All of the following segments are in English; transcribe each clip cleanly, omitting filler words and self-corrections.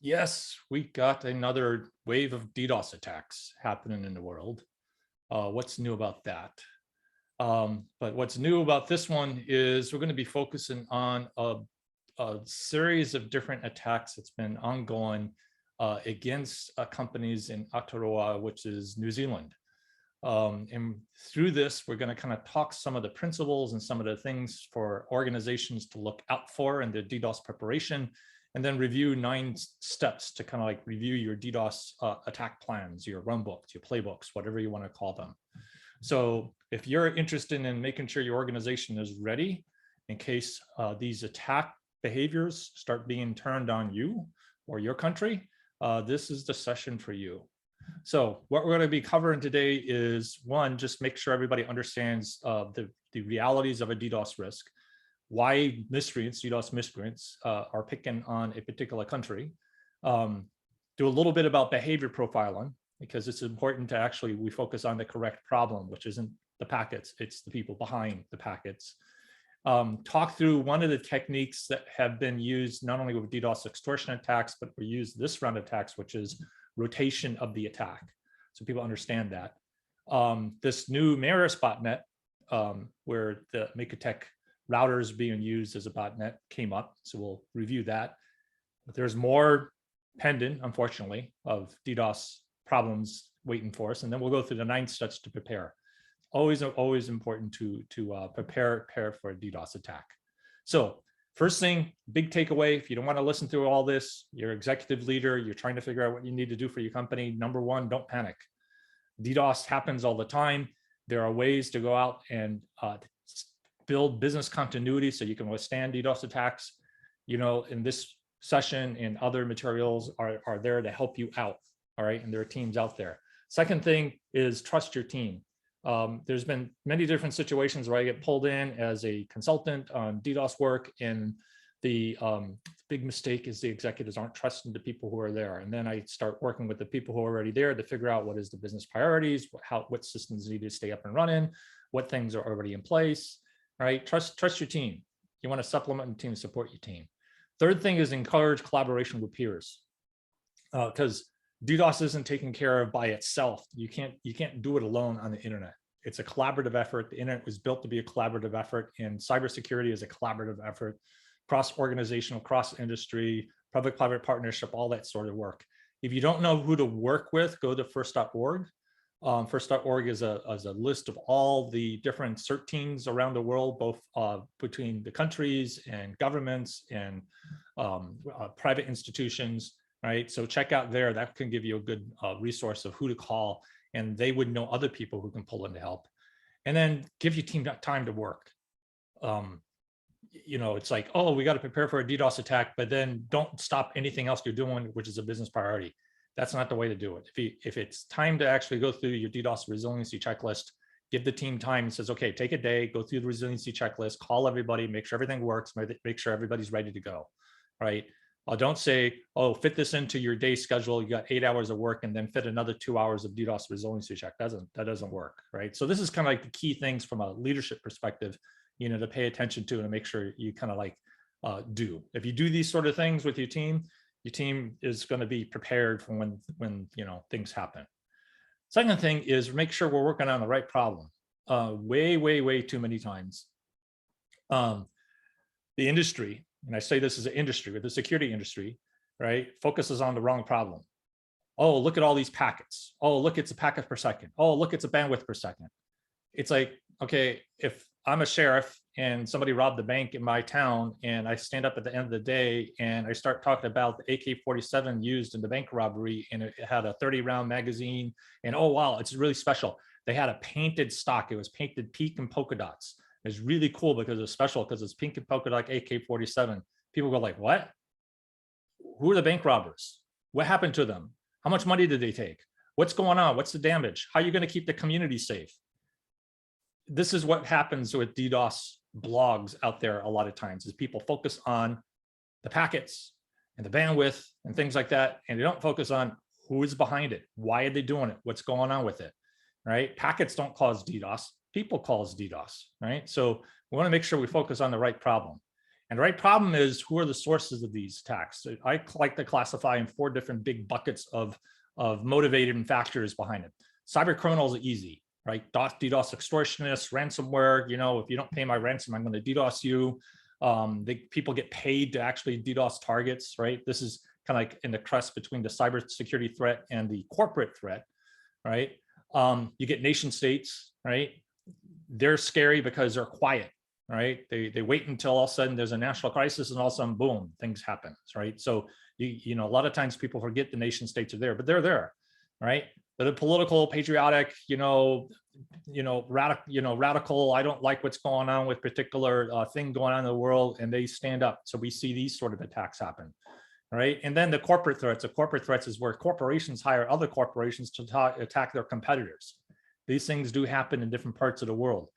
Yes, we got another wave of DDoS attacks happening in the world. What's new about that? But what's new about this one is we're going to be focusing on a series of different attacks that's been ongoing against companies in Aotearoa, which is New Zealand. And through this, we're going to kind of talk some of the principles and some of the things for organizations to look out for in the DDoS preparation, and then review 9 steps to kind of like review your DDoS attack plans, your runbooks, your playbooks, whatever you want to call them. So if you're interested in making sure your organization is ready in case these attack behaviors start being turned on you or your country, this is the session for you. So what we're going to be covering today is, one, just make sure everybody understands the realities of a DDoS risk, why miscreants, DDoS miscreants, are picking on a particular country, do a little bit about behavior profiling, because it's important to actually, we focus on the correct problem, which isn't the packets, it's the people behind the packets. Talk through one of the techniques that have been used not only with DDoS extortion attacks, but we use this round of attacks, which is rotation of the attack. So people understand that. This new Maris botnet, where the Mikatech routers being used as a botnet came up. So we'll review that. But there's more pending, unfortunately, of DDoS problems waiting for us. And then we'll go through the 9 steps to prepare. Always important to prepare for a DDoS attack. So first thing, big takeaway, if you don't want to listen through all this, you're executive leader, you're trying to figure out what you need to do for your company. Number 1, don't panic. DDoS happens all the time. There are ways to go out and build business continuity so you can withstand DDoS attacks. You know, in this session and other materials are there to help you out, all right? And there are teams out there. Second thing is trust your team. There's been many different situations where I get pulled in as a consultant on DDoS work, and the big mistake is the executives aren't trusting the people who are there. And then I start working with the people who are already there to figure out what is the business priorities, what systems need to stay up and running, what things are already in place, right? Trust your team. You want to supplement the team and support your team. Third thing is encourage collaboration with peers, because DDoS isn't taken care of by itself. You can't do it alone on the internet. It's a collaborative effort. The internet was built to be a collaborative effort, and cybersecurity is a collaborative effort, cross-organizational, cross-industry, public-private partnership, all that sort of work. If you don't know who to work with, go to first.org. First.org is a list of all the different CERT teams around the world, both between the countries and governments and private institutions. Right, so check out there. That can give you a good resource of who to call, and they would know other people who can pull in to help. And then give your team time to work. You know, it's like, oh, we got to prepare for a DDoS attack, but then don't stop anything else you're doing, which is a business priority. That's not the way to do it. If it's time to actually go through your DDoS resiliency checklist, give the team time and says, okay, take a day, go through the resiliency checklist, call everybody, make sure everything works, make sure everybody's ready to go, right? Don't say, oh, fit this into your day schedule. You got 8 hours of work and then fit another 2 hours of DDoS resiliency check. That doesn't work, right? So this is kind of like the key things from a leadership perspective, you know, to pay attention to and make sure you kind of like do. If you do these sort of things with your team is going to be prepared for when you know things happen. Second thing is make sure we're working on the right problem. Way too many times. The industry, and I say this as an industry, with the security industry, right, focuses on the wrong problem. Oh, look at all these packets. Oh, look, it's a packet per second. Oh, look, it's a bandwidth per second. It's like, okay, if I'm a sheriff and somebody robbed the bank in my town and I stand up at the end of the day and I start talking about the AK-47 used in the bank robbery and it had a 30-round magazine and, oh, wow, it's really special. They had a painted stock. It was painted pink and polka dots. It's really cool because it's special because it's pink and polka dot AK-47. People go like, what? Who are the bank robbers? What happened to them? How much money did they take? What's going on? What's the damage? How are you going to keep the community safe? This is what happens with DDoS blogs out there a lot of times, is people focus on the packets and the bandwidth and things like that, and they don't focus on who is behind it. Why are they doing it? What's going on with it, right? Packets don't cause DDoS. People cause DDoS, right? So we want to make sure we focus on the right problem. And the right problem is, who are the sources of these attacks? I like to classify in 4 different big buckets of motivating factors behind it. Cyber criminals are easy, right? DDoS extortionists, ransomware. You know, if you don't pay my ransom, I'm going to DDoS you. People get paid to actually DDoS targets, right? This is kind of like in the crest between the cybersecurity threat and the corporate threat, right? You get nation states, right? They're scary because they're quiet, right? They wait until all of a sudden there's a national crisis, and all of a sudden, boom, things happen, right? So you know, a lot of times people forget the nation states are there, but they're there, right? They're the political, patriotic, radical. I don't like what's going on with particular thing going on in the world, and they stand up. So we see these sort of attacks happen, right? And then the corporate threats. The corporate threats is where corporations hire other corporations to attack their competitors. These things do happen in different parts of the world.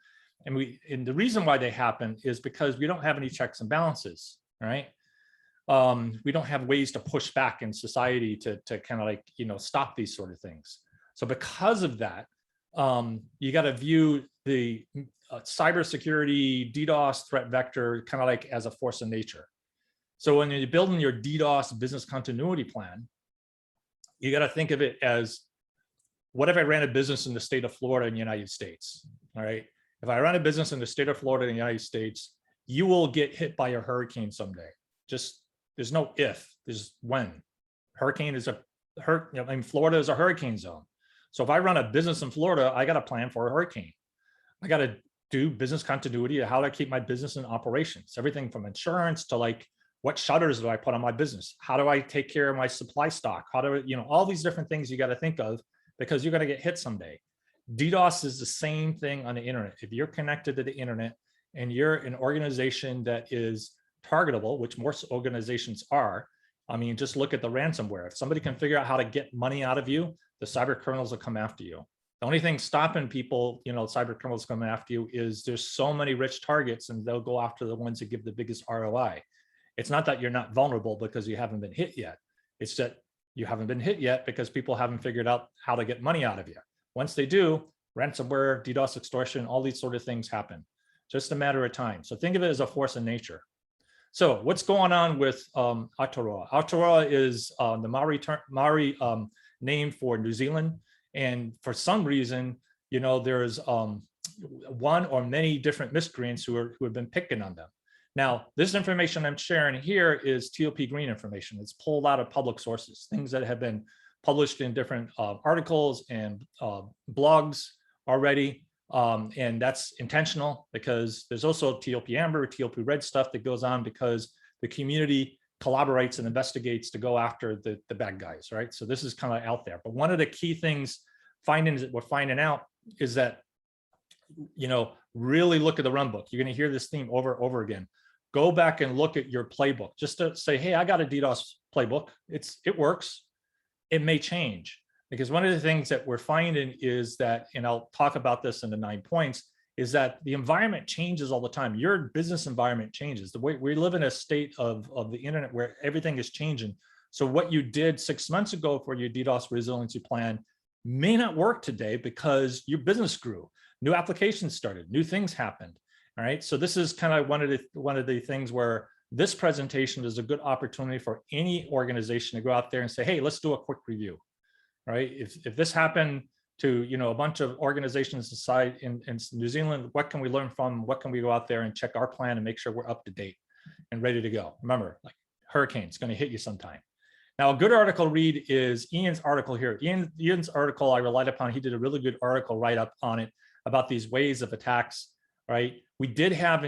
And the reason why they happen is because we don't have any checks and balances, right? We don't have ways to push back in society to kind of like, stop these sort of things. So because of that, you got to view the cybersecurity DDoS threat vector kind of like as a force of nature. So when you're building your DDoS business continuity plan, you got to think of it as, what if I ran a business in the state of Florida in the United States? All right. If I run a business in the state of Florida in the United States, you will get hit by a hurricane someday. Just, there's no if, there's when. Florida is a hurricane zone. So if I run a business in Florida, I got to plan for a hurricane. I got to do business continuity of how do I keep my business in operations, everything from insurance to like, what shutters do I put on my business? How do I take care of my supply stock? How do I, all these different things you got to think of, because you're going to get hit someday. DDoS is the same thing on the internet. If you're connected to the internet and you're an organization that is targetable, which most organizations are, I mean, just look at the ransomware. If somebody can figure out how to get money out of you, the cyber criminals will come after you. The only thing stopping people, cyber criminals coming after you, is there's so many rich targets, and they'll go after the ones that give the biggest ROI. It's not that you're not vulnerable because you haven't been hit yet. It's that you haven't been hit yet because people haven't figured out how to get money out of you. Once they do, ransomware, DDoS extortion, all these sort of things happen. Just a matter of time. So think of it as a force of nature. So what's going on with Aotearoa? Aotearoa is the Maori name for New Zealand. And for some reason, there's one or many different miscreants who have been picking on them. Now, this information I'm sharing here is TOP green information. It's pulled out of public sources, things that have been published in different articles and blogs already. And that's intentional, because there's also TOP amber, TOP red stuff that goes on because the community collaborates and investigates to go after the bad guys, right? So this is kind of out there. But one of the key findings that we're finding out is that, really look at the run book. You're going to hear this theme over and over again. Go back and look at your playbook just to say, hey, I got a DDoS playbook. It works. It may change, because one of the things that we're finding is that, and I'll talk about this in the 9 points, is that the environment changes all the time. Your business environment changes. The way we live in a state of the internet where everything is changing. So what you did 6 months ago for your DDoS resiliency plan may not work today because your business grew, new applications started, new things happened. All right. So this is kind of one of the things where this presentation is a good opportunity for any organization to go out there and say, hey, let's do a quick review. Right. If this happened to, a bunch of organizations inside in New Zealand, what can we learn from? What can we go out there and check our plan and make sure we're up to date and ready to go? Remember, like, hurricane's going to hit you sometime. Now, a good article read is Ian's article here. Ian's article I relied upon. He did a really good article write up on it about these ways of attacks. Right. We did have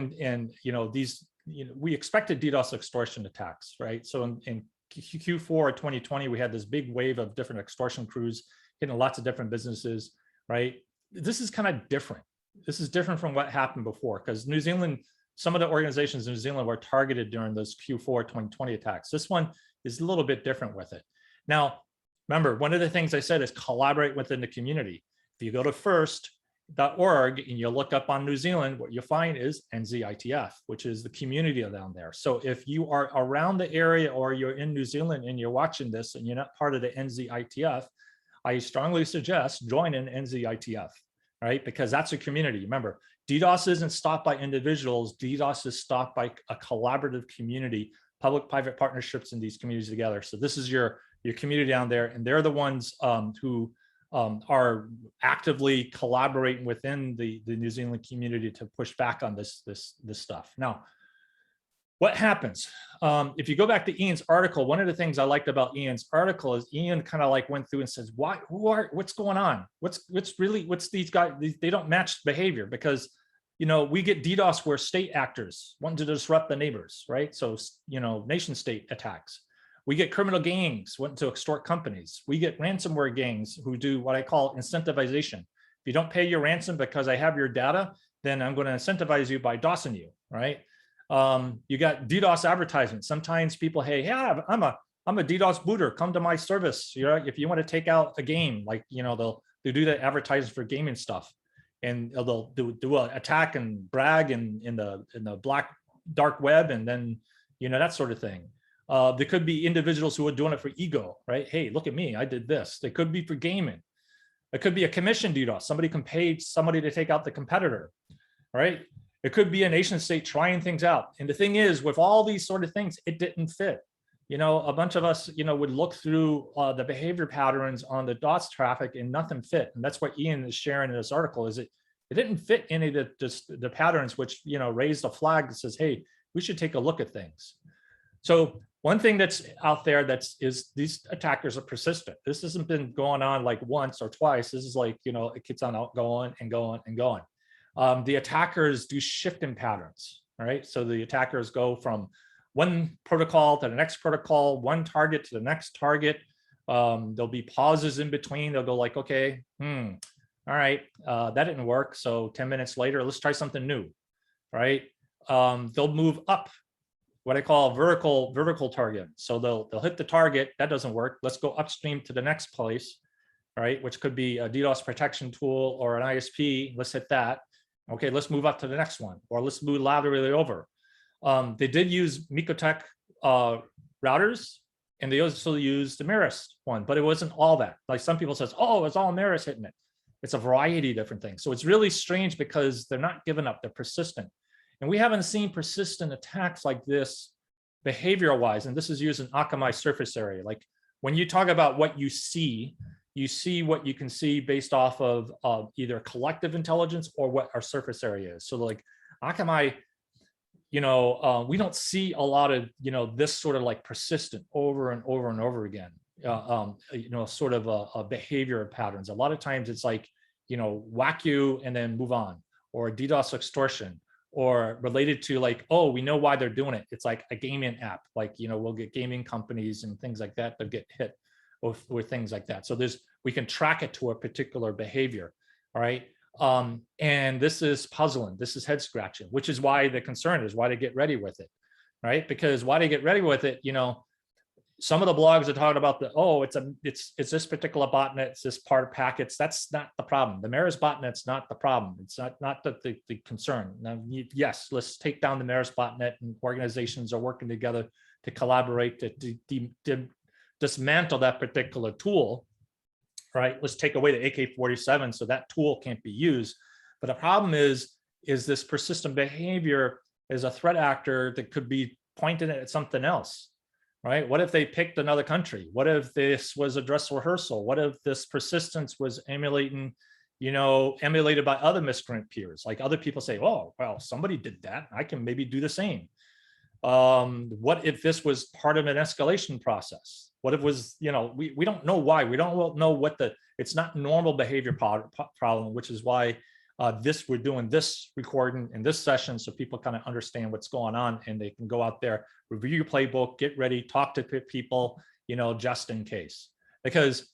we expected DDoS extortion attacks. Right. So in Q4 of 2020, we had this big wave of different extortion crews hitting lots of different businesses. Right. This is kind of different. This is different from what happened before, because New Zealand, some of the organizations in New Zealand were targeted during those Q4 2020 attacks. This one is a little bit different with it. Now, remember, one of the things I said is collaborate within the community. If you go to first.org and you look up on New Zealand, what you find is NZITF, which is the community down there. So if you are around the area or you're in New Zealand and you're watching this and you're not part of the NZITF, I strongly suggest joining NZITF, right? Because that's a community. Remember, DDoS isn't stopped by individuals. DDoS is stopped by a collaborative community, public-private partnerships in these communities together. So this is your community down there, and they're the ones who are actively collaborating within the New Zealand community to push back on this stuff. Now, what happens? If you go back to Ian's article, one of the things I liked about Ian's article is Ian kind of like went through and says, what's going on? What's these guys, they don't match behavior, because, you know, we get DDoS where state actors want to disrupt the neighbors, right? So, you know, nation state attacks. We get criminal gangs wanting to extort companies. We get ransomware gangs who do what I call incentivization. If you don't pay your ransom because I have your data, then I'm going to incentivize you by DOSing you, right? You got DDoS advertisements. Sometimes people, hey, yeah, I'm a DDoS booter. Come to my service. You know, if you want to take out a game, like, you know, they'll do that advertising for gaming stuff, and they'll do an attack and brag in the black dark web, and then, you know, that sort of thing. There could be individuals who are doing it for ego, right? Hey, look at me, I did this. They could be for gaming. It could be a commission DDoS. Somebody can pay somebody to take out the competitor, right? It could be a nation state trying things out. And the thing is, with all these sort of things, it didn't fit. You know, a bunch of us, you know, would look through the behavior patterns on the DOS traffic and nothing fit. And that's what Ian is sharing in this article, is it didn't fit any of the patterns, which, you know, raised a flag that says, hey, we should take a look at things. So one thing that's out there is these attackers are persistent. This hasn't been going on like once or twice. This is like, you know, it keeps on going and going and going. The attackers do shifting patterns, right? So the attackers go from one protocol to the next protocol, one target to the next target. There'll be pauses in between. They'll go like, okay, all right, that didn't work. So 10 minutes later, let's try something new, right? They'll move up, what I call vertical target. So they'll hit the target, that doesn't work. Let's go upstream to the next place, right? Which could be a DDoS protection tool or an ISP. Let's hit that. Okay, let's move up to the next one, or let's move laterally over. They did use Mikotech routers, and they also used the Maris one, but it wasn't all that. Like some people says, oh, it's all Maris hitting it. It's a variety of different things. So it's really strange because they're not giving up, they're persistent. And we haven't seen persistent attacks like this behavioral-wise, and this is used in Akamai surface area. Like when you talk about what you see what you can see based off of either collective intelligence or what our surface area is. So like Akamai, you know, we don't see a lot of, you know, this sort of like persistent over and over and over again, you know, sort of a behavior patterns. A lot of times it's like, you know, whack you and then move on, or DDoS extortion, or related to like, oh, we know why they're doing it. It's like a gaming app, like, you know, we'll get gaming companies and things like that that get hit with things like that. So we can track it to a particular behavior, all right? And this is puzzling, this is head scratching, which is why the concern is why they get ready with it, right? Because why they get ready with it, you know, some of the blogs are talking about it's this particular botnet, it's this part of packets. That's not the problem. The Maris botnet's not the problem. It's not the concern. Now, yes, let's take down the Maris botnet, and organizations are working together to collaborate to dismantle that particular tool, right? Let's take away the AK-47 so that tool can't be used. But the problem is this persistent behavior is a threat actor that could be pointing at something else, right? What if they picked another country? What if this was a dress rehearsal? What if this persistence was emulated by other miscreant peers? Like other people say, oh, well, somebody did that, I can maybe do the same. What if this was part of an escalation process? What if it was, you know, we don't know why. We don't know it's not normal behavior problem, which is why we're doing this recording in this session so people kind of understand what's going on, and they can go out there, review your playbook, get ready, talk to people, you know, just in case. Because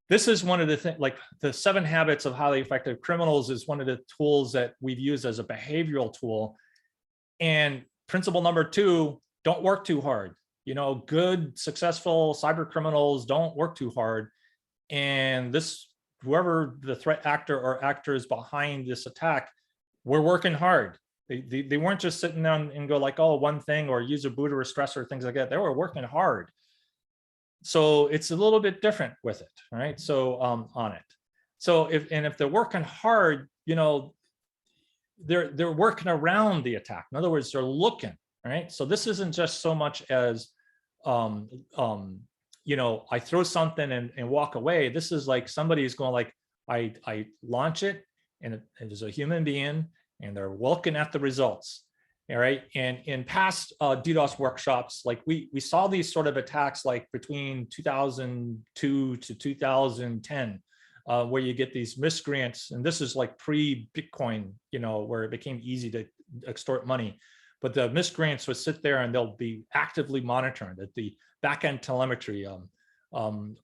this is one of the things, like the 7 habits of highly effective criminals is one of the tools that we've used as a behavioral tool. And principle number 2, don't work too hard. You know, good, successful cyber criminals don't work too hard. And whoever the threat actor or actors behind this attack, we're working hard. They weren't just sitting down and go like, oh, one thing, or use a boot or a stressor, things like that. They were working hard. So it's a little bit different with it, right? So on it. So if they're working hard, you know, they're working around the attack. In other words, they're looking, right? So this isn't just so much as, you know, I throw something and walk away. This is like somebody's going like, I launch it, and there's a human being, and they're looking at the results. All right. And in past DDoS workshops, like we saw these sort of attacks like between 2002 to 2010, where you get these miscreants, and this is like pre-Bitcoin, you know, where it became easy to extort money. But the miscreants would sit there and they'll be actively monitoring that the backend telemetry.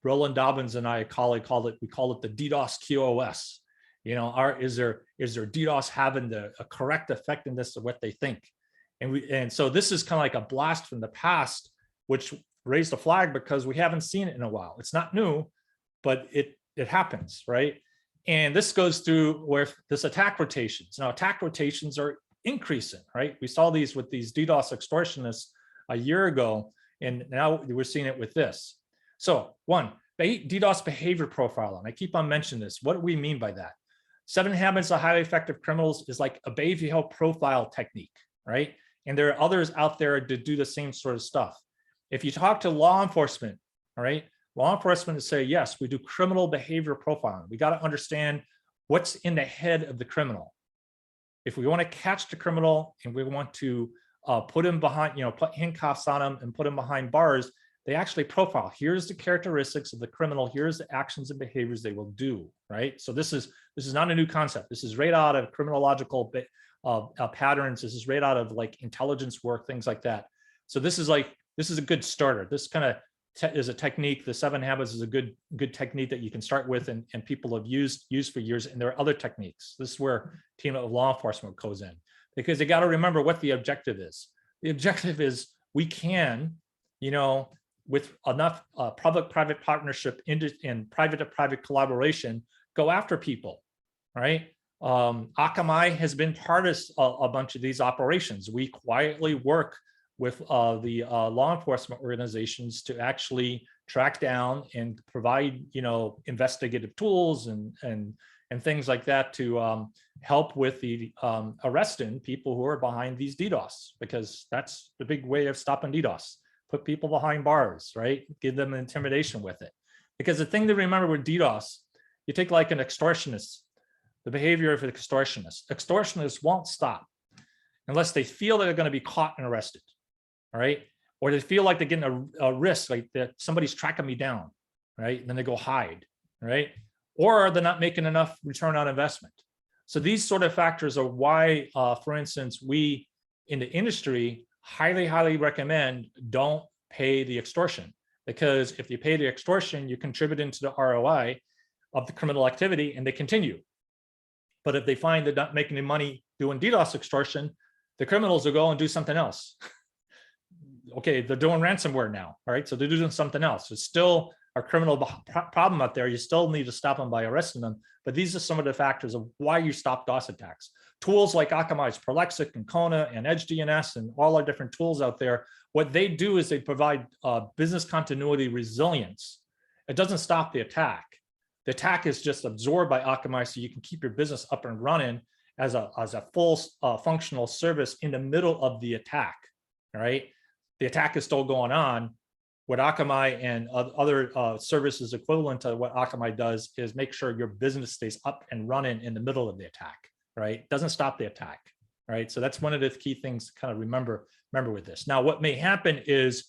Roland Dobbins and I, a colleague, we call it the DDoS QoS. You know, is there DDoS having a correct effectiveness of what they think? And so this is kind of like a blast from the past, which raised a flag because we haven't seen it in a while. It's not new, but it happens, right? And this goes through where this attack rotations. Now, attack rotations are increasing, right? We saw these with these DDoS extortionists a year ago, and now we're seeing it with this. So one, DDoS behavior profiling. I keep on mentioning this. What do we mean by that? 7 Habits of Highly Effective Criminals is like a behavioral profile technique, right? And there are others out there to do the same sort of stuff. If you talk to law enforcement, all right, law enforcement will say, yes, we do criminal behavior profiling. We got to understand what's in the head of the criminal. If we want to catch the criminal and we want to put him behind, you know, put handcuffs on him and put him behind bars, they actually profile. Here's the characteristics of the criminal. Here's the actions and behaviors they will do, right? So this is not a new concept. This is right out of criminological patterns. This is right out of like intelligence work, things like that. So this is a good starter. This kind of is a technique. The 7 Habits is a good technique that you can start with, and people have used for years. And there are other techniques. This is where team of law enforcement goes in, because you got to remember what the objective is. The objective is we can, you know, with enough public-private partnership and private-to-private collaboration, go after people, right? Akamai has been part of a bunch of these operations. We quietly work with the law enforcement organizations to actually track down and provide, you know, investigative tools and things like that to help with the arresting people who are behind these DDoS, because that's the big way of stopping DDoS. Put people behind bars, right? Give them intimidation with it. Because the thing to remember with DDoS, you take like an extortionist, the behavior of an extortionist. Extortionists won't stop unless they feel they're going to be caught and arrested, all right? Or they feel like they're getting a risk, like that somebody's tracking me down, right? And then they go hide, right? Or they're not making enough return on investment. So these sort of factors are why, for instance, we in the industry highly recommend don't pay the extortion, because if you pay the extortion, you're contributing to the ROI of the criminal activity and they continue. But if they find they're not making any money doing DDoS extortion, the criminals will go and do something else. Okay, they're doing ransomware now, all right? So they're doing something else. It's still a criminal problem out there. You still need to stop them by arresting them. But these are some of the factors of why you stop DOS attacks. Tools like Akamai's Prolexic and Kona and Edge DNS and all our different tools out there, what they do is they provide business continuity resilience. It doesn't stop the attack. The attack is just absorbed by Akamai so you can keep your business up and running as a full functional service in the middle of the attack, all right? The attack is still going on. What Akamai and other services equivalent to what Akamai does is make sure your business stays up and running in the middle of the attack, right? It doesn't stop the attack, right? So that's one of the key things to kind of remember with this. Now, what may happen is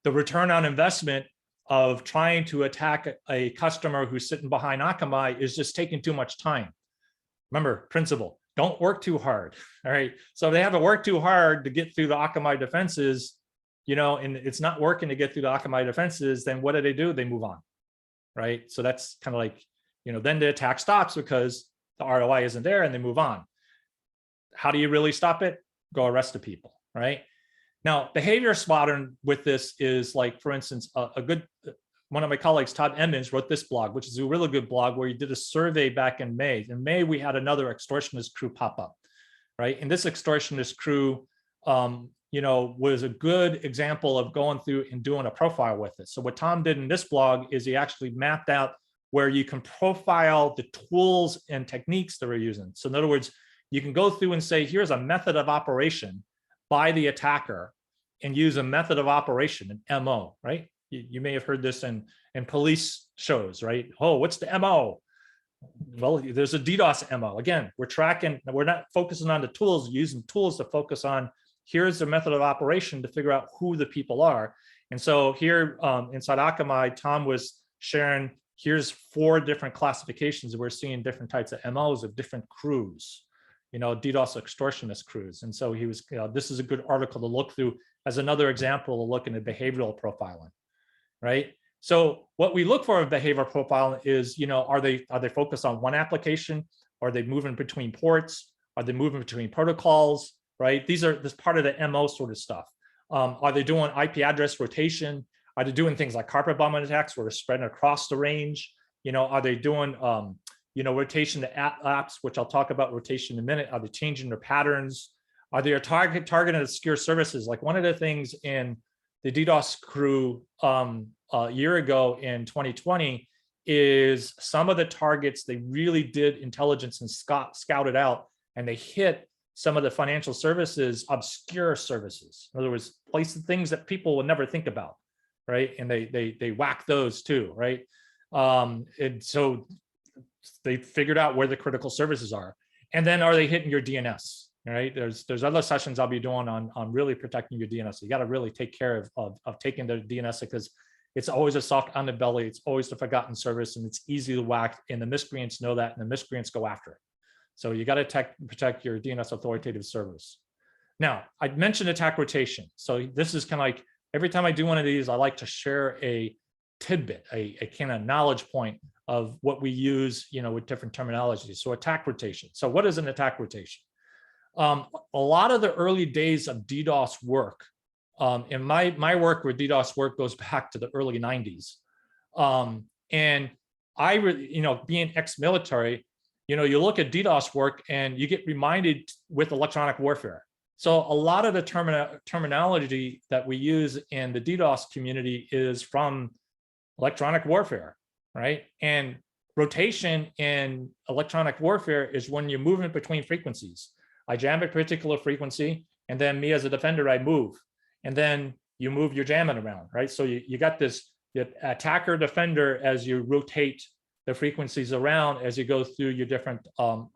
the return on investment of trying to attack a customer who's sitting behind Akamai is just taking too much time. Remember, principle, don't work too hard, all right? So if they have to work too hard to get through the Akamai defenses, you know, and it's not working to get through the Akamai defenses, then what do? They move on, right? So that's kind of like, you know, then the attack stops because the ROI isn't there and they move on. How do you really stop it? Go arrest the people, right? Now, behavior spotting with this is like, for instance, one of my colleagues, Todd Emmons, wrote this blog, which is a really good blog where he did a survey back in May. In May, we had another extortionist crew pop up, right? And this extortionist crew, you know, was a good example of going through and doing a profile with it. So what Tom did in this blog is he actually mapped out where you can profile the tools and techniques that we're using. So in other words, you can go through and say, here's a method of operation by the attacker, and use a method of operation, an MO, right? You may have heard this in police shows, right? Oh, what's the MO? Well, there's a DDoS MO. Again, we're not focusing on the tools, using tools to focus on, here's the method of operation to figure out who the people are. And so here inside Akamai, Tom was sharing, here's 4 different classifications. We're seeing different types of MOs of different crews, DDoS extortionist crews. And so he was, this is a good article to look through as another example to look into behavioral profiling, right? So what we look for in behavioral profiling is, are they focused on one application? Are they moving between ports? Are they moving between protocols, right? This part of the MO sort of stuff. Are they doing IP address rotation? Are they doing things like carpet bombing attacks where they're spreading across the range? Are they doing, rotation to apps, which I'll talk about rotation in a minute? Are they changing their patterns? Are they targeting obscure services? Like one of the things in the DDoS crew a year ago in 2020 is some of the targets, they really did intelligence and scouted out, and they hit some of the financial services, obscure services. In other words, things that people would never think about, right? And they whack those too, right? And so they figured out where the critical services are. And then are they hitting your DNS? Right? There's other sessions I'll be doing on really protecting your DNS. So you got to really take care of taking the DNS, because it's always a soft underbelly. It's always the forgotten service, and it's easy to whack. And the miscreants know that, and the miscreants go after it. So you got to protect your DNS authoritative service. Now, I mentioned attack rotation. So this is kind of like every time I do one of these, I like to share a tidbit, a kind of knowledge point of what we use, with different terminologies. So attack rotation. So what is an attack rotation? A lot of the early days of DDoS work, and my work with DDoS work goes back to the early 90s. And I really, being ex-military, you look at DDoS work and you get reminded with electronic warfare. So a lot of the terminology that we use in the DDoS community is from electronic warfare, right? And rotation in electronic warfare is when you're moving between frequencies. I jam a particular frequency, and then me as a defender, I move, and then you move your jamming around, right? So you got this attacker defender as you rotate the frequencies around as you go through your different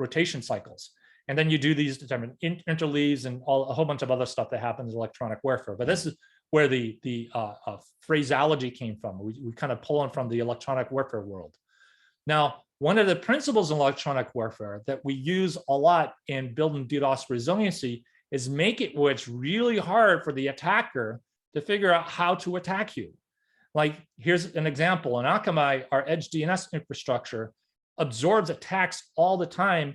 rotation cycles. And then you do these different interleaves and a whole bunch of other stuff that happens in electronic warfare. But this is where the phraseology came from. We kind of pull on from the electronic warfare world. Now, one of the principles in electronic warfare that we use a lot in building DDoS resiliency is make it where it's really hard for the attacker to figure out how to attack you. Like, here's an example. In Akamai, our Edge DNS infrastructure absorbs attacks all the time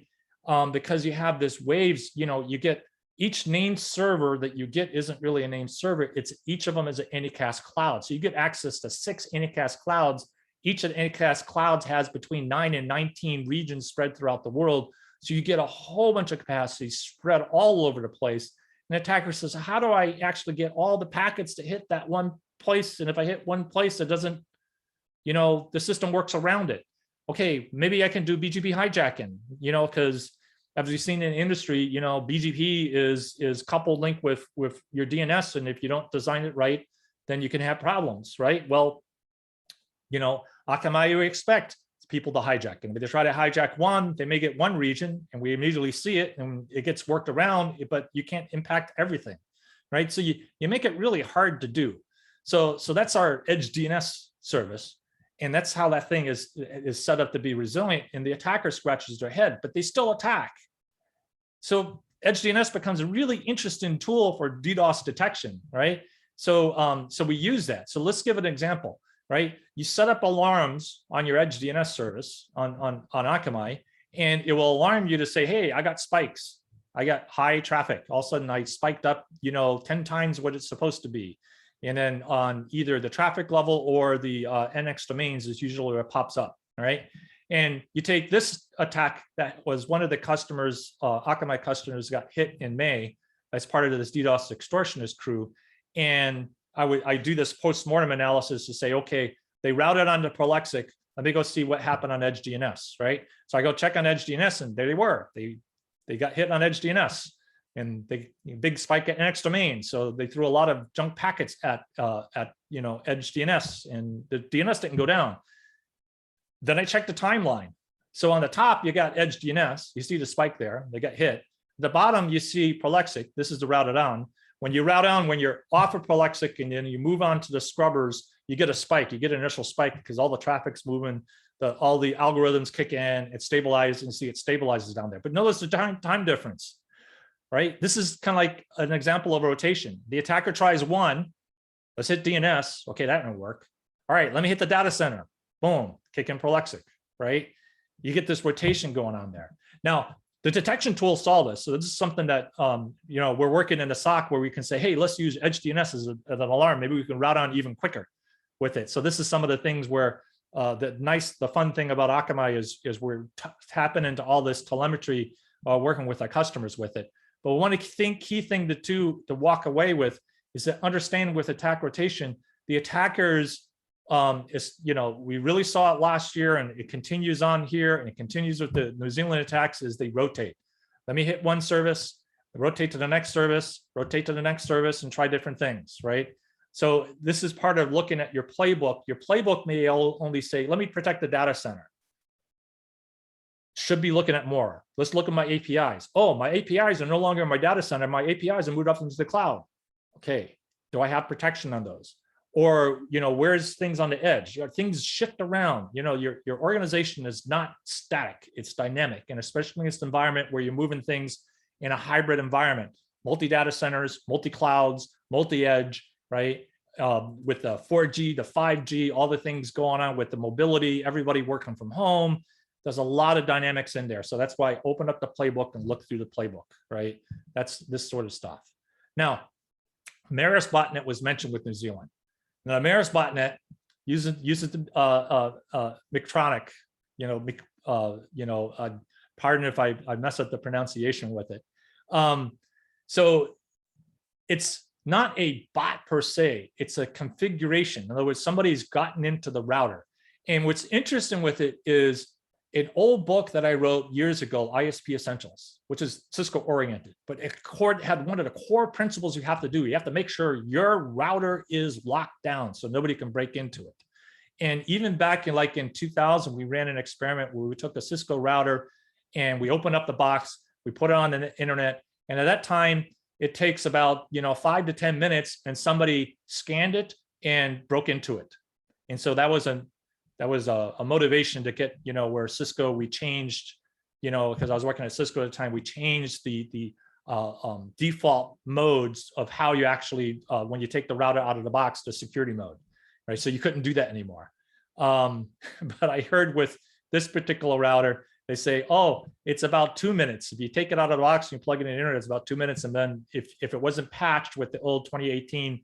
because you have this waves, you get each named server that you get isn't really a named server. It's each of them is an Anycast cloud. So you get access to 6 Anycast clouds. Each of the Anycast clouds has between 9 and 19 regions spread throughout the world. So you get a whole bunch of capacity spread all over the place. And the attacker says, how do I actually get all the packets to hit that one place? And if I hit one place, it doesn't, the system works around it. Okay, maybe I can do BGP hijacking, because as we've seen in the industry, BGP is coupled linked with your DNS. And if you don't design it right, then you can have problems, right? Well, Akamai, we expect people to hijack. And if they try to hijack one, they may get one region and we immediately see it and it gets worked around, but you can't impact everything, right? So you make it really hard to do. So that's our Edge DNS service. And that's how that thing is set up to be resilient. And the attacker scratches their head, but they still attack. So Edge DNS becomes a really interesting tool for DDoS detection, right? So we use that. So let's give an example. Right? You set up alarms on your Edge DNS service on Akamai, and it will alarm you to say, hey, I got spikes. I got high traffic. All of a sudden I spiked up, 10 times what it's supposed to be. And then on either the traffic level or the NX domains is usually where it pops up, all right? And you take this attack that was one of the customers, Akamai customers got hit in May as part of this DDoS extortionist crew. And I do this post-mortem analysis to say, okay, they routed onto Prolexic. Let me go see what happened on Edge DNS, right? So I go check on Edge DNS, and there they were. They they got hit on edge DNS, and they big spike at NX domain. So they threw a lot of junk packets at edge DNS, and the DNS didn't go down. Then I checked the timeline. So on the top, you got edge DNS. You see the spike there. They got hit. At the bottom, you see Prolexic. This is the routed on. When you route on, when you're off of Prolexic and then you move on to the scrubbers, you get a spike. You get an initial spike because all the traffic's moving. All the algorithms kick in. It stabilizes, and see it stabilizes down there. But notice the time difference, right? This is kind of like an example of a rotation. The attacker tries one. Let's hit DNS. Okay, that didn't work. All right, let me hit the data center. Boom, kick in Prolexic, right? You get this rotation going on there. Now, the detection tool saw this. So this is something that, we're working in a SOC where we can say, hey, let's use edge DNS as an alarm. Maybe we can route on even quicker with it. So this is some of the things where the fun thing about Akamai is we're tapping into all this telemetry, working with our customers with it. But one key thing to walk away with is to understand with attack rotation, the attackers, we really saw it last year, and it continues on here, and it continues with the New Zealand attacks as they rotate. Let me hit one service, rotate to the next service, rotate to the next service, and try different things, right? So this is part of looking at your playbook. Your playbook may only say, let me protect the data center. Should be looking at more. Let's look at my APIs. Oh, my APIs are no longer in my data center. My APIs are moved up into the cloud. Okay, do I have protection on those? Or, where's things on the edge? Things shift around. Your organization is not static, it's dynamic. And especially in this environment where you're moving things in a hybrid environment, multi-data centers, multi-clouds, multi-edge, right? With the 4G, the 5G, all the things going on with the mobility, everybody working from home. There's a lot of dynamics in there. So that's why I open up the playbook and look through the playbook, right? That's this sort of stuff. Now, Maris botnet was mentioned with New Zealand. Now, Maris botnet uses Mictronic, pardon if I mess up the pronunciation with it. So it's not a bot per se, it's a configuration. In other words, somebody's gotten into the router. And what's interesting with it is an old book that I wrote years ago, ISP Essentials, which is Cisco oriented, but it had one of the core principles you have to do. You have to make sure your router is locked down so nobody can break into it. And even back in 2000, we ran an experiment where we took a Cisco router and we opened up the box, we put it on the internet. And at that time, it takes about 5 to 10 minutes, and somebody scanned it and broke into it. And so that was a motivation to get, where Cisco, we changed, because I was working at Cisco at the time, we changed the default modes of how you actually, when you take the router out of the box, the security mode, right? So you couldn't do that anymore. But I heard with this particular router, they say, oh, it's about 2 minutes. If you take it out of the box and you plug it in the internet, it's about 2 minutes. And then if it wasn't patched with the old 2018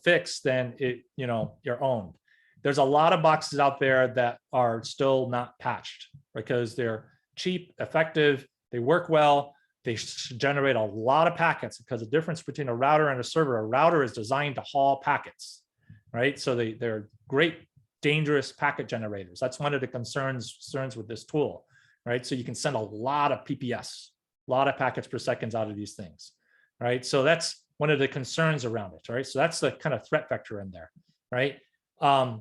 fix, then you're owned. There's a lot of boxes out there that are still not patched because they're cheap, effective, they work well, they generate a lot of packets, because the difference between a router and a router is designed to haul packets, right? So they're great, dangerous packet generators. That's one of the concerns with this tool, right? So you can send a lot of PPS, a lot of packets per second out of these things, right? So that's one of the concerns around it, right? So that's the kind of threat vector in there, right?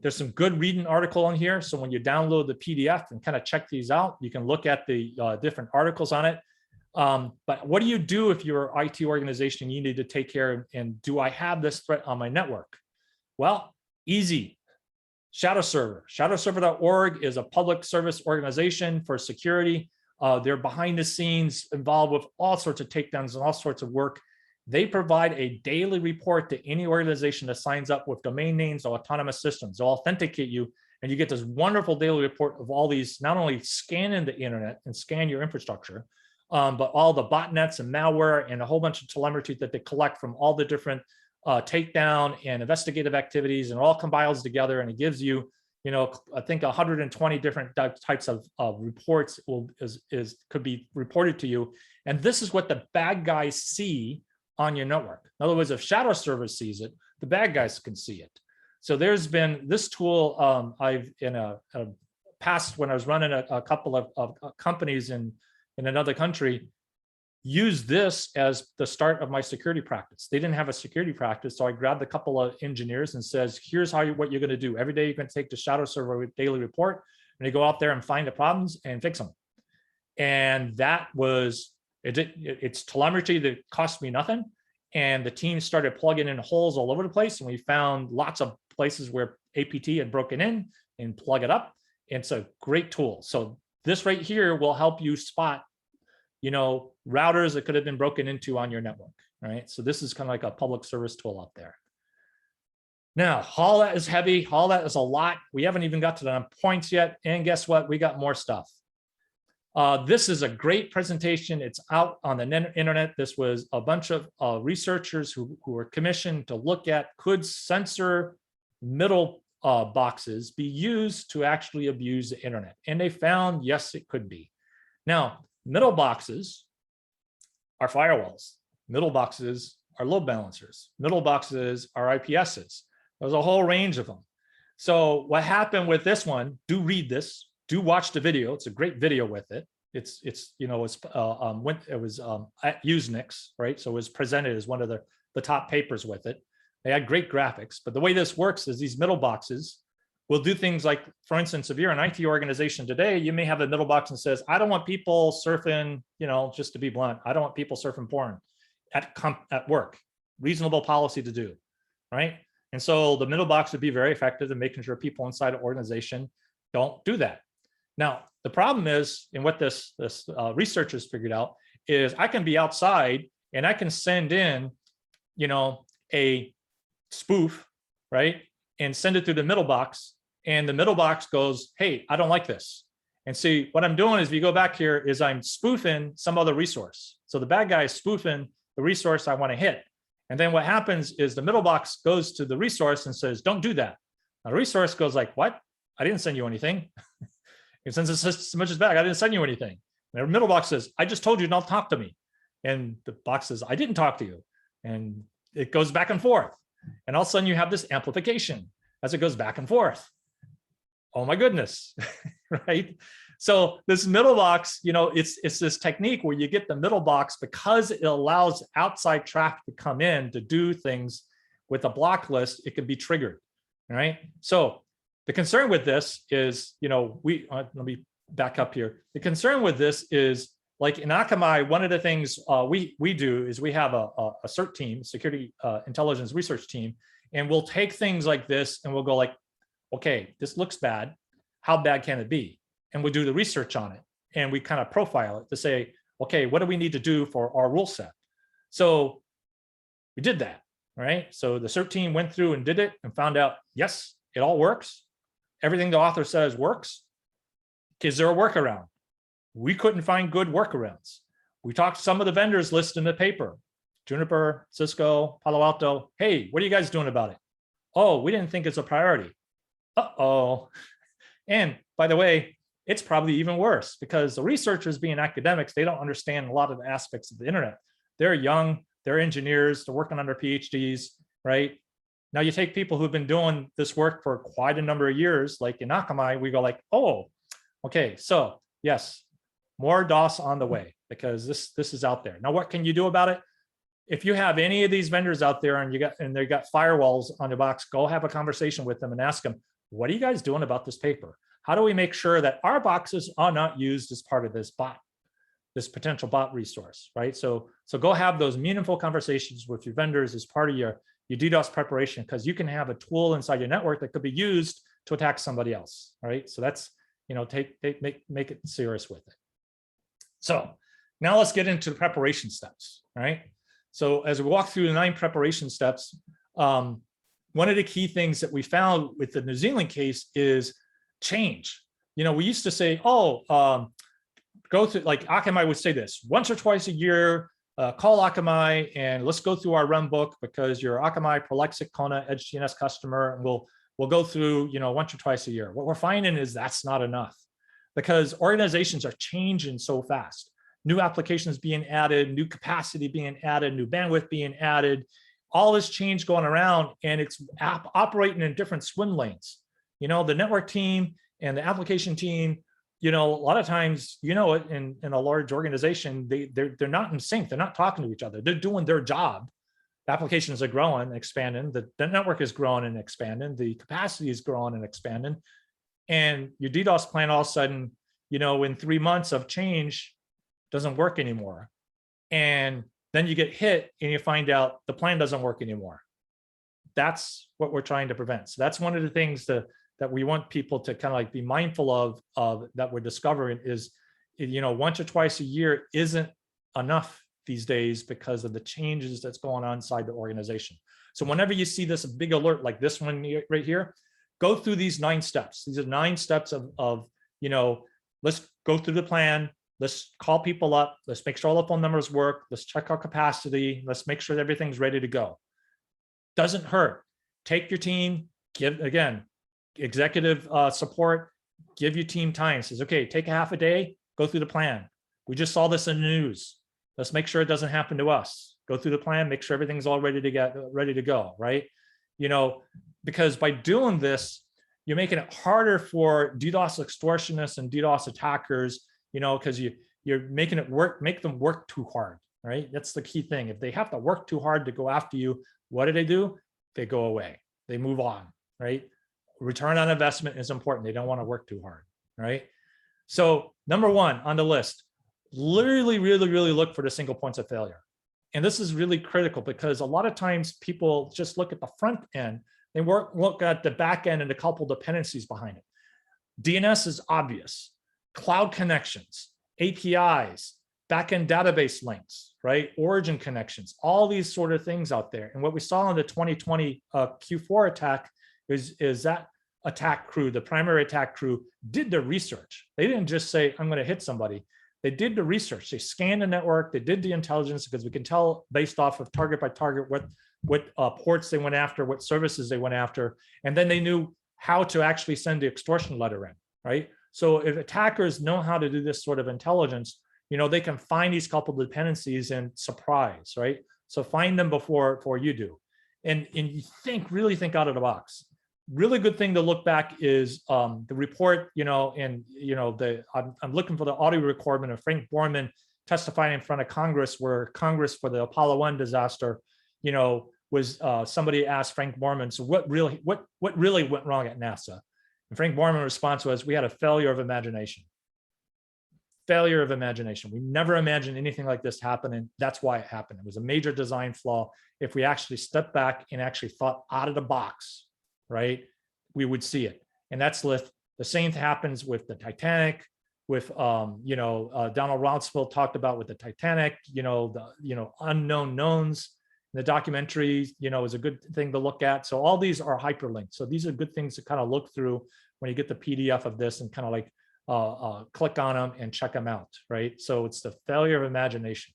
There's some good reading article on here. So when you download the PDF and kind of check these out, you can look at the different articles on it. But what do you do if you're an IT organization and you need to take care and do I have this threat on my network? Well, easy. Shadow Server. Shadowserver.org is a public service organization for security. They're behind the scenes involved with all sorts of takedowns and all sorts of work. They provide a daily report to any organization that signs up with domain names or autonomous systems. They'll authenticate you, and you get this wonderful daily report of all these, not only scanning the internet and scan your infrastructure, but all the botnets and malware and a whole bunch of telemetry that they collect from all the different takedown and investigative activities, and it all compiles together, and it gives you, I think 120 different types of reports could be reported to you. And this is what the bad guys see on your network. In other words, if Shadow Server sees it, the bad guys can see it. So there's been this tool, I've in a past, when I was running a couple of companies in another country, use this as the start of my security practice. They didn't have a security practice, so I grabbed a couple of engineers and says, here's what you're going to do. Every day you're going to take the shadow server daily report, and they go out there and find the problems and fix them. And that was, it's telemetry that cost me nothing. And the team started plugging in holes all over the place, and we found lots of places where APT had broken in and plug it up. And it's a great tool. So this right here will help you spot, routers that could have been broken into on your network, right? So this is kind of like a public service tool out there. Now, all that is heavy, all that is a lot. We haven't even got to the points yet. And guess what? We got more stuff. This is a great presentation. It's out on the internet. This was a bunch of researchers who were commissioned to look at, could sensor middle boxes be used to actually abuse the internet? And they found, yes, it could be. Now, middle boxes are firewalls. Middle boxes are load balancers. Middle boxes are IPSs. There's a whole range of them. So what happened with this one, do read this, do watch the video. It's a great video with it. It was at Usenix, right? So it was presented as one of the top papers with it. They had great graphics, but the way this works is these middle boxes will do things like, for instance, if you're an IT organization today, you may have a middle box that says, I don't want people surfing, just to be blunt, I don't want people surfing porn at work. Reasonable policy to do, right? And so the middle box would be very effective in making sure people inside an organization don't do that. Now, the problem is, and what this researchers figured out is, I can be outside and I can send in, a spoof, right? And send it through the middle box. And the middle box goes, hey, I don't like this. And see, what I'm doing is, if you go back here, is I'm spoofing some other resource. So the bad guy is spoofing the resource I want to hit. And then what happens is the middle box goes to the resource and says, don't do that. Now, the resource goes like, what? I didn't send you anything. And since it's just so much as back, I didn't send you anything. And the middle box says, I just told you not to talk to me. And the box says, I didn't talk to you. And it goes back and forth. And all of a sudden you have this amplification as it goes back and forth. Oh my goodness, right? So this middle box, it's this technique where you get the middle box because it allows outside traffic to come in to do things with a block list. It can be triggered, right? So the concern with this is, let me back up here. The concern with this is, like in Akamai, one of the things we do is we have a CERT team, security intelligence research team, and we'll take things like this and we'll go like, okay, this looks bad. How bad can it be? And we'll do the research on it. And we kind of profile it to say, okay, what do we need to do for our rule set? So we did that, right? So the CERT team went through and did it and found out, yes, it all works. Everything the author says works. Is there a workaround? We couldn't find good workarounds. We talked to some of the vendors listed in the paper, Juniper, Cisco, Palo Alto. Hey, what are you guys doing about it? Oh, we didn't think it's a priority. Uh-oh. And by the way, it's probably even worse because the researchers, being academics, they don't understand a lot of the aspects of the internet. They're young, they're engineers, they're working on their PhDs, right? Now you take people who've been doing this work for quite a number of years, like in Akamai, we go like, oh, okay, so yes, more DOS on the way because this is out there. Now, what can you do about it? If you have any of these vendors out there and they got firewalls on the box, go have a conversation with them and ask them, what are you guys doing about this paper? How do we make sure that our boxes are not used as part of this bot, this potential bot resource, right? So go have those meaningful conversations with your vendors as part of your DDoS preparation, because you can have a tool inside your network that could be used to attack somebody else, right? So that's, make it serious with it. So now let's get into the preparation steps, right? So as we walk through the 9 preparation steps, one of the key things that we found with the New Zealand case is change. We used to say, go through, like Akamai would say this, once or twice a year, call Akamai and let's go through our run book because you're Akamai, Prolexic, Kona, Edge DNS customer, and we'll go through, once or twice a year. What we're finding is that's not enough because organizations are changing so fast. New applications being added, new capacity being added, new bandwidth being added, all this change going around, and it's operating in different swim lanes. The network team and the application team a lot of times, in a large organization, they're not in sync. They're not talking to each other. They're doing their job. The applications are growing, expanding. The network is growing and expanding. The capacity is growing and expanding. And your DDoS plan all of a sudden, in 3 months of change, doesn't work anymore. And then you get hit and you find out the plan doesn't work anymore. That's what we're trying to prevent. So that's one of the things that we want people to kind of like be mindful of that we're discovering is, once or twice a year isn't enough these days because of the changes that's going on inside the organization. So whenever you see this big alert like this one right here, go through these 9 steps. These are 9 steps of let's go through the plan. Let's call people up. Let's make sure all the phone numbers work. Let's check our capacity. Let's make sure that everything's ready to go. Doesn't hurt. Take your team, give, again, executive support, give your team time. Says, okay, take a half a day, go through the plan. We just saw this in the news. Let's make sure it doesn't happen to us. Go through the plan, make sure everything's all ready to go, right? Because by doing this, you're making it harder for DDoS extortionists and DDoS attackers, because you're making it make them work too hard, right? That's the key thing. If they have to work too hard to go after you, what do? They go away. They move on, right? Return on investment is important. They don't want to work too hard, right? So number 1 on the list, really, really, really look for the single points of failure. And this is really critical because a lot of times people just look at the front end. They look at the back end and a couple dependencies behind it. DNS is obvious. Cloud connections, APIs, backend database links, right? Origin connections, all these sort of things out there. And what we saw in the 2020 Q4 attack is that attack crew, the primary attack crew, did the research. They didn't just say, I'm going to hit somebody. They did the research. They scanned the network. They did the intelligence because we can tell based off of target by target what ports they went after, what services they went after. And then they knew how to actually send the extortion letter in, right? So if attackers know how to do this sort of intelligence, they can find these couple dependencies and surprise, right? So find them before you do. And you really think out of the box. Really good thing to look back is the report, I'm looking for the audio recording of Frank Borman testifying in front of Congress, where Congress for the Apollo 1 disaster, was somebody asked Frank Borman, so what really went wrong at NASA? And Frank Borman's response was, we had a failure of imagination. Failure of imagination. We never imagined anything like this happening. That's why it happened. It was a major design flaw. If we actually stepped back and actually thought out of the box, right, we would see it. And that's the same happens with the Titanic, with Donald Rumsfeld talked about with the Titanic, the unknown knowns. The documentary, is a good thing to look at. So all these are hyperlinked. So these are good things to kind of look through when you get the PDF of this and kind of like click on them and check them out, right? So it's the failure of imagination,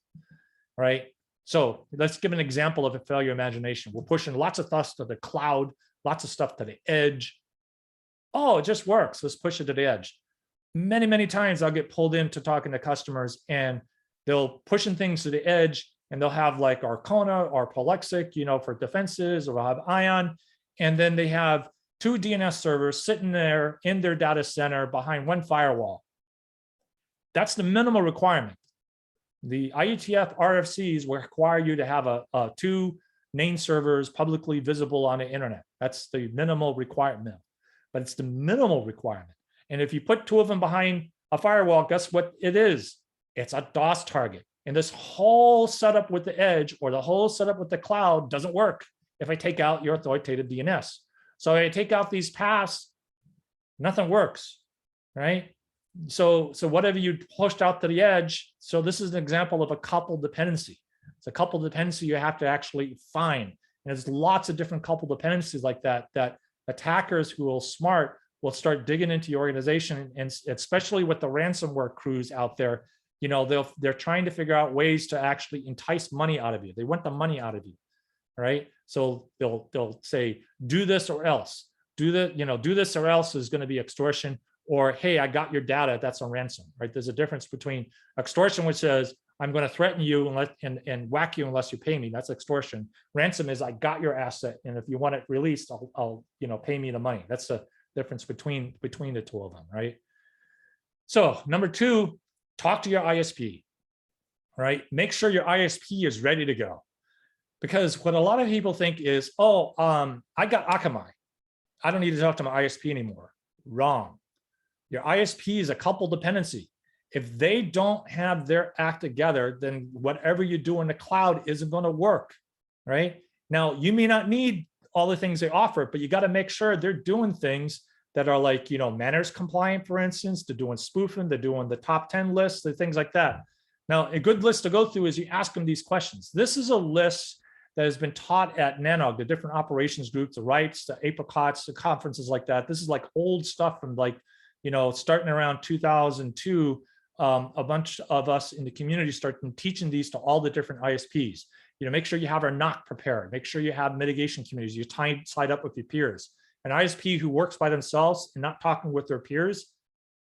right? So let's give an example of a failure of imagination. We're pushing lots of stuff to the cloud, lots of stuff to the edge. Oh, it just works. Let's push it to the edge. Many, many times I'll get pulled into talking to customers and they'll pushing things to the edge and they'll have like Arcona or Prolexic, for defenses, or they'll have Ion. And then they have 2 DNS servers sitting there in their data center behind 1 firewall. That's the minimal requirement. The IETF RFCs require you to have 2 name servers publicly visible on the internet. That's the minimal requirement, but it's the minimal requirement. And if you put 2 of them behind a firewall, guess what it is? It's a DOS target. And this whole setup with the edge or the whole setup with the cloud doesn't work if I take out your authoritative DNS. So I take out these paths, nothing works, right? So whatever you pushed out to the edge, so this is an example of a coupled dependency. It's a coupled dependency you have to actually find. And there's lots of different coupled dependencies like that attackers who are smart will start digging into your organization, and especially with the ransomware crews out there, they're trying to figure out ways to actually entice money out of you. They want the money out of you, right? So they'll say, do this or else. Do this or else is going to be extortion. Or, hey, I got your data, that's a ransom, right? There's a difference between extortion, which says, I'm going to threaten you and whack you unless you pay me. That's extortion. Ransom is, I got your asset, and if you want it released, I'll pay me the money. That's the difference between the 2 of them, right? So number 2, talk to your ISP, right? Make sure your ISP is ready to go. Because what a lot of people think is, oh, I got Akamai. I don't need to talk to my ISP anymore. Wrong. Your ISP is a couple dependency. If they don't have their act together, then whatever you do in the cloud isn't going to work, right? Now, you may not need all the things they offer, but you got to make sure they're doing things that are like, manners compliant, for instance. They're doing spoofing, they're doing the top 10 lists, the things like that. Now, a good list to go through is you ask them these questions. This is a list that has been taught at NANOG, the different operations groups, the RITES, the apricots, the conferences like that. This is like old stuff from like, starting around 2002, a bunch of us in the community started teaching these to all the different ISPs. Make sure you have our NOC prepared. Make sure you have mitigation communities. You side up with your peers. An ISP who works by themselves and not talking with their peers,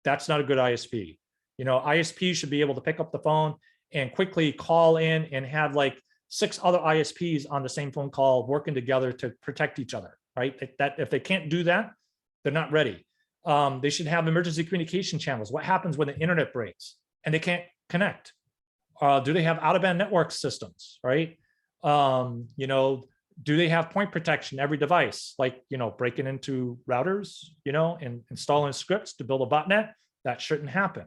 that's not a good ISP. ISPs should be able to pick up the phone and quickly call in and have like 6 other ISPs on the same phone call working together to protect each other, right? That if they can't do that, they're not ready. They should have emergency communication channels. What happens when the internet breaks and they can't connect? Do they have out-of-band network systems, right? Do they have point protection every device, like, breaking into routers, and installing scripts to build a botnet? That shouldn't happen,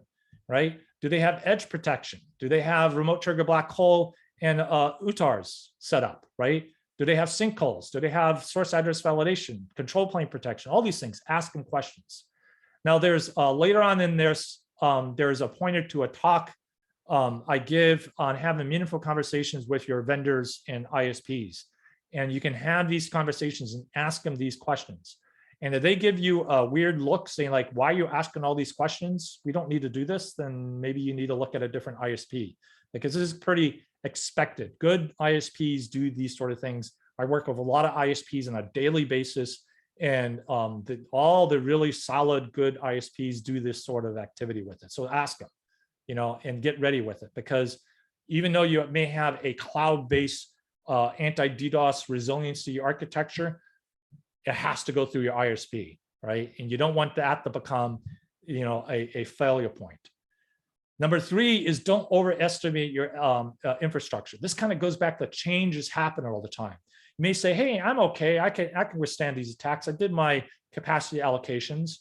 right? Do they have edge protection? Do they have remote trigger black hole and UTARs set up, right? Do they have sinkholes? Do they have source address validation, control plane protection? All these things, ask them questions. Now there's later on in this, there's a pointer to a talk I give on having meaningful conversations with your vendors and ISPs. And you can have these conversations and ask them these questions. And if they give you a weird look saying like, why are you asking all these questions? We don't need to do this. Then maybe you need to look at a different ISP, because this is pretty expected. Good ISPs do these sort of things. I work with a lot of ISPs on a daily basis, and all the really solid, good ISPs do this sort of activity with it. So ask them, and get ready with it, because even though you may have a cloud-based anti-DDoS resiliency architecture, it has to go through your ISP, right? And you don't want that to become, a failure point. Number 3 is don't overestimate your infrastructure. This kind of goes back to changes happening all the time. You may say, hey, I'm okay. I can withstand these attacks. I did my capacity allocations.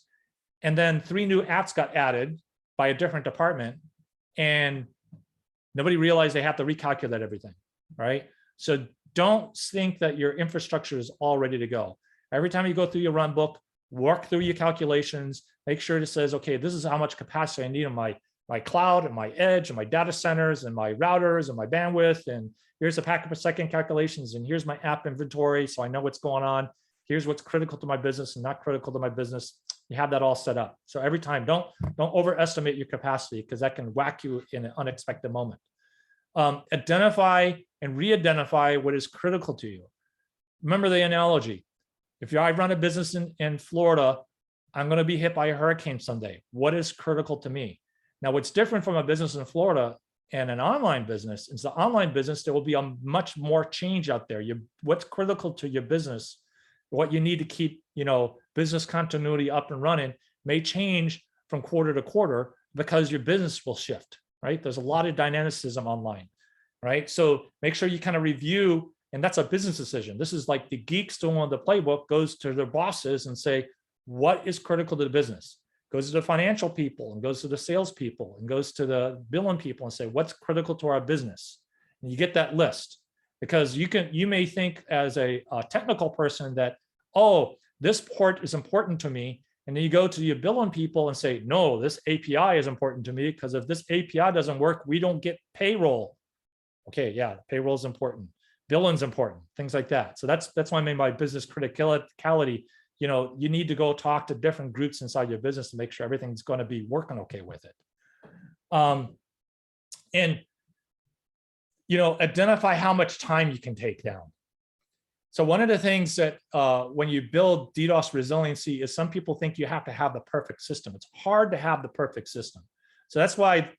And then 3 new apps got added by a different department, and nobody realized they have to recalculate everything, right? So don't think that your infrastructure is all ready to go. Every time you go through your run book, work through your calculations, make sure it says, okay, this is how much capacity I need on my cloud and my edge and my data centers and my routers and my bandwidth. And here's the packet per second calculations. And here's my app inventory. So I know what's going on. Here's what's critical to my business and not critical to my business. You have that all set up. So every time, don't overestimate your capacity, because that can whack you in an unexpected moment. Identify and re-identify what is critical to you. Remember the analogy. If I run a business in Florida, I'm going to be hit by a hurricane someday. What is critical to me? Now, what's different from a business in Florida and an online business is the online business, there will be a much more change out there. What's critical to your business, what you need to keep, business continuity up and running may change from quarter to quarter, because your business will shift, right? There's a lot of dynamicism online, right? So make sure you kind of review, and that's a business decision. This is like the geeks doing the playbook goes to their bosses and say, what is critical to the business? Goes to the financial people and goes to the sales people and goes to the billing people and say, what's critical to our business? And you get that list, because you may think as a technical person that, oh, this port is important to me. And then you go to your billing people and say, no, this API is important to me, because if this API doesn't work, we don't get payroll. Okay, yeah, payroll is important. Billing's important, things like that. So that's what I mean by business criticality. You need to go talk to different groups inside your business to make sure everything's going to be working okay with it. And identify how much time you can take down. So one of the things that when you build DDoS resiliency is some people think you have to have the perfect system. It's hard to have the perfect system. So that's why,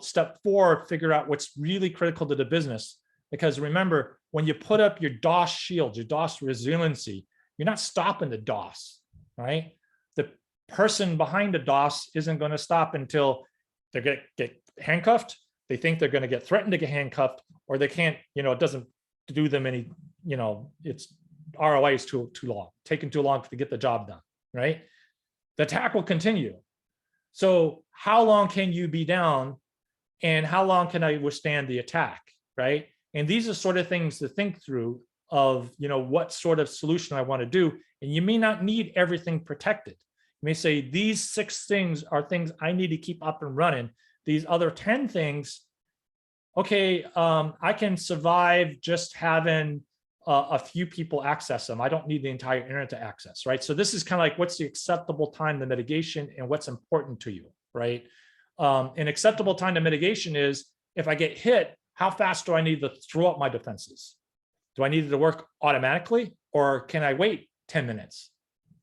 step 4, figure out what's really critical to the business. Because remember, when you put up your DOS shield, your DOS resiliency, you're not stopping the DOS, right? The person behind the DOS isn't going to stop until they get handcuffed. They think they're going to get threatened to get handcuffed, or they can't, it doesn't do them any, it's ROI is too long, taking too long to get the job done, right? The attack will continue. So how long can you be down, and how long can I withstand the attack, right? And these are sort of things to think through of, what sort of solution I want to do. And you may not need everything protected. You may say, these 6 things are things I need to keep up and running. These other 10 things, okay, I can survive just having a few people access them. I don't need the entire internet to access, right? So this is kind of like, what's the acceptable time to mitigation and what's important to you, right? An acceptable time to mitigation is, if I get hit, how fast do I need to throw up my defenses? Do I need it to work automatically, or can I wait 10 minutes?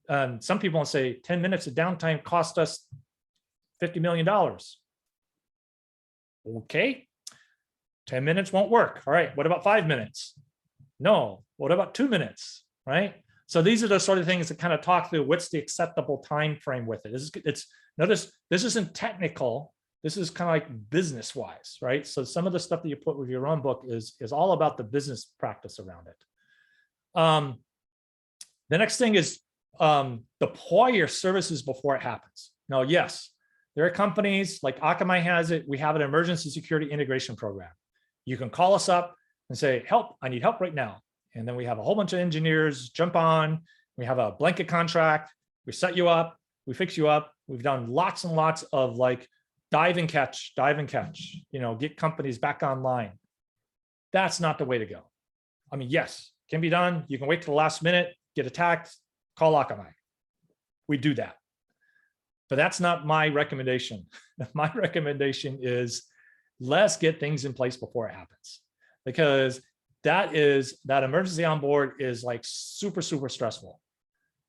Some people will say 10 minutes of downtime cost us $50 million. Okay, 10 minutes won't work. All right, what about 5 minutes? No, what about 2 minutes, right? So these are the sort of things that kind of talk through what's the acceptable time frame with it. Notice this isn't technical. This is kind of like business wise, right? So some of the stuff that you put with your own book is all about the business practice around it. The next thing is deploy your services before it happens. Now, yes, there are companies like Akamai has it. We have an emergency security integration program. You can call us up and say, help, I need help right now. And then we have a whole bunch of engineers jump on. We have a blanket contract. We set you up. We fix you up. We've done lots and lots of like dive and catch, get companies back online. That's not the way to go. I mean, yes, can be done. You can wait till the last minute, get attacked, call Akamai. We do that. But that's not my recommendation. My recommendation is, let's get things in place before it happens, because that emergency on board is like super, super stressful,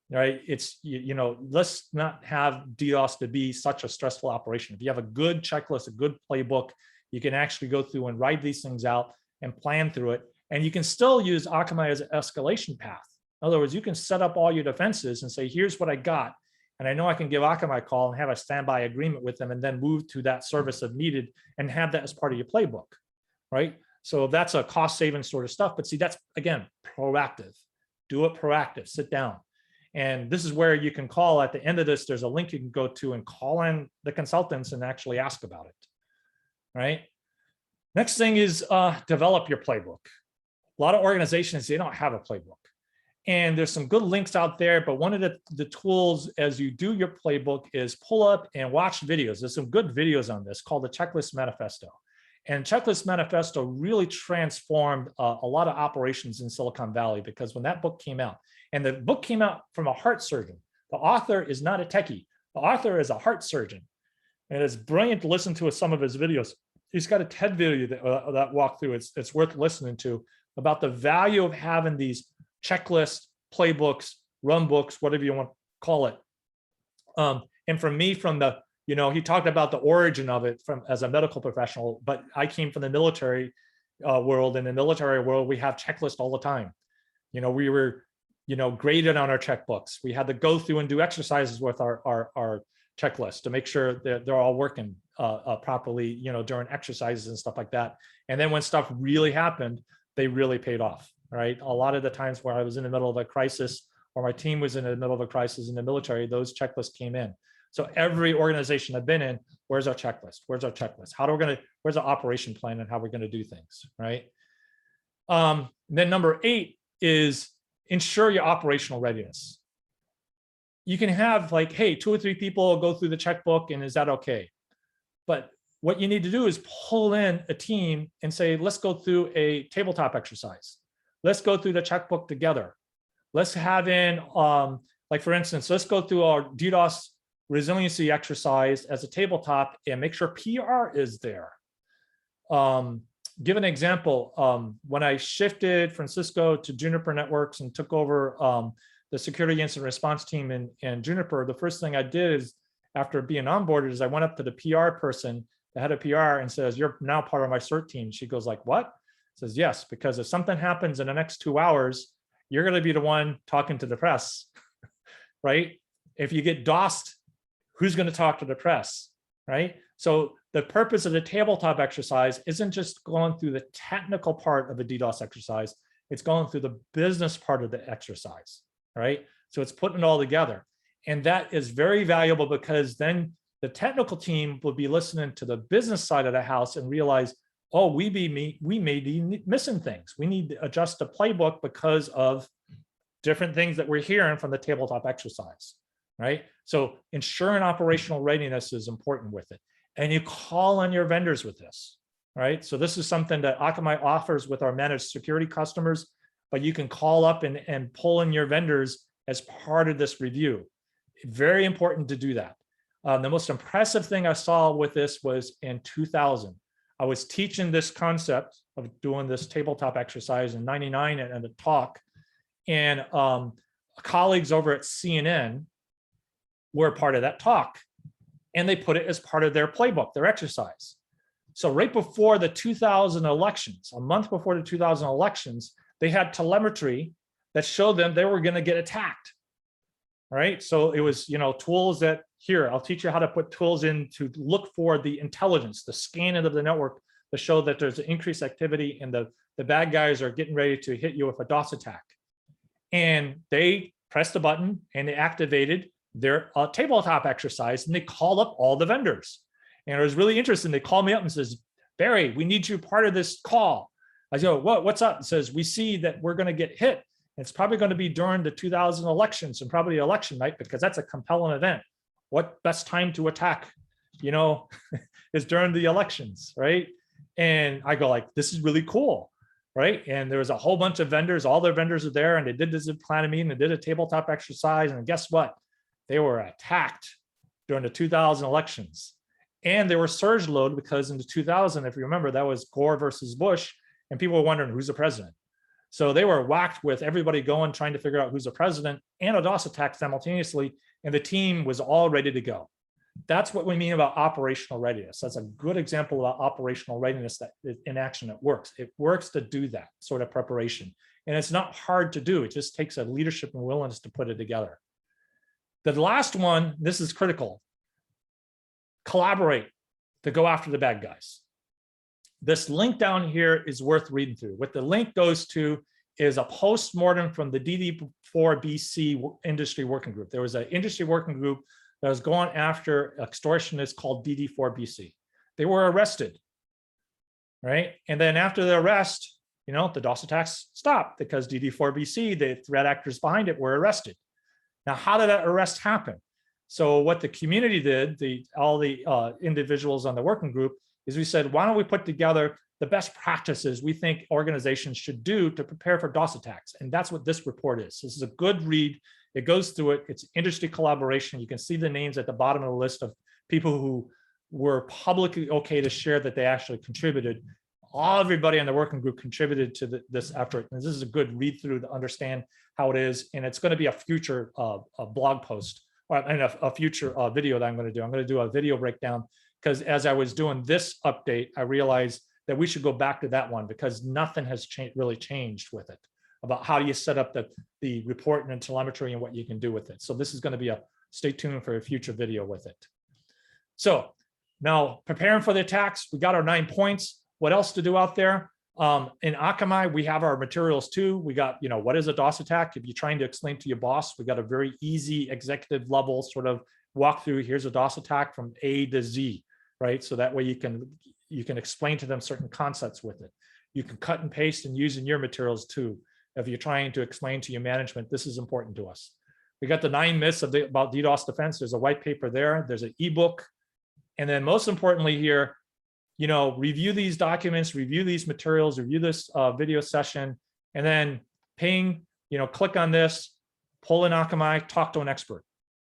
right? It's, let's not have DDoS to be such a stressful operation. If you have a good checklist, a good playbook, you can actually go through and write these things out and plan through it. And you can still use Akamai as an escalation path. In other words, you can set up all your defenses and say, here's what I got. And I know I can give Akamai a call and have a standby agreement with them, and then move to that service if needed and have that as part of your playbook, right? So that's a cost saving sort of stuff. But see, that's, again, proactive. Do it proactive, sit down. And this is where you can call at the end of this. There's a link you can go to and call in the consultants and actually ask about it, right? Next thing is develop your playbook. A lot of organizations, they don't have a playbook. And there's some good links out there, but one of the tools as you do your playbook is pull up and watch videos. There's some good videos on this called the Checklist Manifesto. And Checklist Manifesto really transformed a lot of operations in Silicon Valley, because when that book came out, and the book came out from a heart surgeon. The author is not a techie. The author is a heart surgeon. And it's brilliant to listen to some of his videos. He's got a TED video that walked through. It's worth listening to, about the value of having these checklists, playbooks, run books, whatever you want to call it. And for me, from the, he talked about the origin of it from as a medical professional, but I came from the military world. In the military world, we have checklists all the time. We were, graded on our checkbooks. We had to go through and do exercises with our checklist to make sure that they're all working properly, during exercises and stuff like that. And then when stuff really happened, they really paid off, right? A lot of the times where I was in the middle of a crisis, or my team was in the middle of a crisis in the military, those checklists came in. So every organization I've been in, where's our checklist? Where's our checklist? Where's our operation plan and how we're going to do things, right? Then number 8 is ensure your operational readiness. You can have like, hey, 2 or 3 people go through the checkbook, and is that okay? But what you need to do is pull in a team and say, let's go through a tabletop exercise. Let's go through the checkbook together. Let's have in, like for instance, let's go through our DDoS resiliency exercise as a tabletop and make sure PR is there. Give an example. When I shifted from Cisco to Juniper Networks and took over the security incident response team in Juniper, the first thing I did is, after being onboarded, is I went up to the PR person, the head of PR, and says, you're now part of my CERT team. She goes like, what? Says, yes, because if something happens in the next 2 hours, you're going to be the one talking to the press, right? If you get DOSed who's going to talk to the press, right? So the purpose of the tabletop exercise isn't just going through the technical part of a DDoS exercise, it's going through the business part of the exercise, right? So it's putting it all together. And that is very valuable because then the technical team will be listening to the business side of the house and realize, oh, we may be missing things. We need to adjust the playbook because of different things that we're hearing from the tabletop exercise, right? So ensuring operational readiness is important with it. And you call on your vendors with this, right? So this is something that Akamai offers with our managed security customers, but you can call up and pull in your vendors as part of this review. Very important to do that. The most impressive thing I saw with this was in 2000. I was teaching this concept of doing this tabletop exercise in '99 at a talk, and colleagues over at CNN were part of that talk, and they put it as part of their playbook, their exercise. So right before the 2000 elections, a month before the 2000 elections, they had telemetry that showed them they were going to get attacked. Right. So it was, tools that here, I'll teach you how to put tools in to look for the intelligence, the scanning of the network to show that there's increased activity and the bad guys are getting ready to hit you with a DOS attack. And they pressed the button and they activated their tabletop exercise and they called up all the vendors. And it was really interesting. They called me up and says, Barry, we need you part of this call. I go, what's up? It says, we see that we're going to get hit. It's probably going to be during the 2000 elections and probably election night because that's a compelling event. What best time to attack, is during the elections, right? And I go like, this is really cool, right? And there was a whole bunch of vendors, all their vendors are there, and they did this planning meeting, they did a tabletop exercise, and guess what? They were attacked during the 2000 elections. And they were surge load because in the 2000, if you remember, that was Gore versus Bush, and people were wondering who's the president. So they were whacked with everybody going, trying to figure out who's the president and a DOS attack simultaneously, and the team was all ready to go. That's what we mean about operational readiness. That's a good example of operational readiness that in action that works. It works to do that sort of preparation. And it's not hard to do. It just takes a leadership and willingness to put it together. The last one, this is critical. Collaborate to go after the bad guys. This link down here is worth reading through. What the link goes to is a post-mortem from the DD4BC industry working group. There was an industry working group that was going after extortionists called DD4BC. They were arrested, right? And then after the arrest, the DOS attacks stopped because DD4BC, the threat actors behind it, were arrested. Now, how did that arrest happen? So what the community did, all the individuals on the working group, is we said, why don't we put together the best practices we think organizations should do to prepare for DOS attacks? And that's what this report is. This is a good read. It goes through it. It's industry collaboration. You can see the names at the bottom of the list of people who were publicly okay to share that they actually contributed. Everybody on the working group contributed to this effort. And this is a good read through to understand how it is. And it's going to be a future blog post and a future video that I'm going to do. I'm going to do a video breakdown because as I was doing this update, I realized that we should go back to that one because nothing has really changed with it about how you set up the report and telemetry and what you can do with it. So this is going to be stay tuned for a future video with it. So now preparing for the attacks, we got our 9 points. What else to do out there? In Akamai, we have our materials too. We got, what is a DOS attack? If you're trying to explain to your boss, we got a very easy executive level sort of walk through. Here's a DOS attack from A to Z, right? So that way you can explain to them certain concepts with it. You can cut and paste and use in your materials too. If you're trying to explain to your management, this is important to us. We got the 9 myths about DDoS defense. There's a white paper there. There's an ebook. And then most importantly here, review these documents, review these materials, review this video session, and then ping, click on this, pull in Akamai, talk to an expert,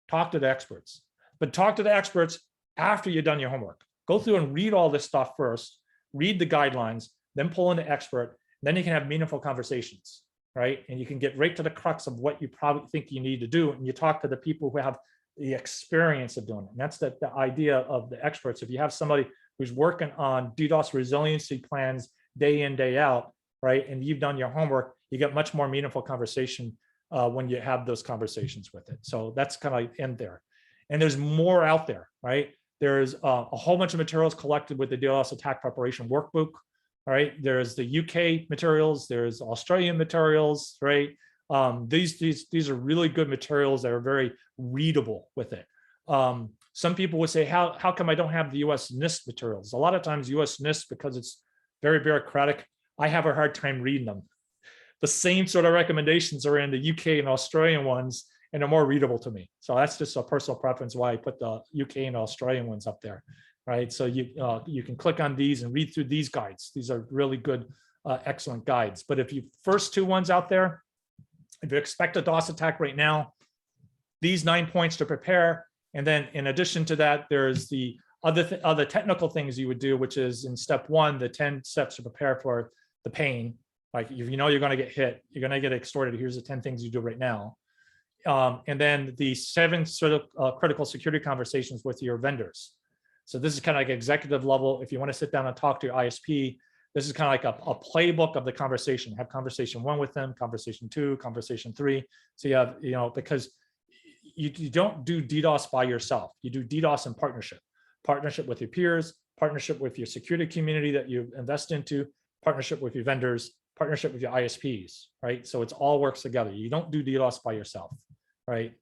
talk to the experts. But talk to the experts after you've done your homework. Go through and read all this stuff first, read the guidelines, then pull in the expert, then you can have meaningful conversations, right? And you can get right to the crux of what you probably think you need to do. And you talk to the people who have the experience of doing it. And that's the idea of the experts. If you have somebody who's working on DDoS resiliency plans day in, day out, right? And you've done your homework, you get much more meaningful conversation when you have those conversations with it. So that's kind of end there. And there's more out there, right? There's a whole bunch of materials collected with the DDoS attack preparation workbook, right? There's the UK materials, there's Australian materials, right? These are really good materials that are very readable with it. Some people would say, how come I don't have the US NIST materials? A lot of times US NIST, because it's very bureaucratic, I have a hard time reading them. The same sort of recommendations are in the UK and Australian ones, and they're more readable to me. So that's just a personal preference why I put the UK and Australian ones up there, right? So you can click on these and read through these guides. These are really good, excellent guides. But if you first two ones out there, if you expect a DOS attack right now, these 9 points to prepare. And then in addition to that, there's the other technical things you would do, which is in step 1, the 10 steps to prepare for the pain. Like if you know you're going to get hit, you're going to get extorted. Here's the 10 things you do right now. And then the 7 sort of critical security conversations with your vendors. So this is kind of like executive level. If you want to sit down and talk to your ISP, this is kind of like a playbook of the conversation. Have conversation 1 with them, conversation 2, conversation 3. So you have, because you don't do DDoS by yourself. You do DDoS in partnership with your peers, partnership with your security community that you invest into, partnership with your vendors, partnership with your ISPs, right? So it's all works together. You don't do DDoS by yourself, right?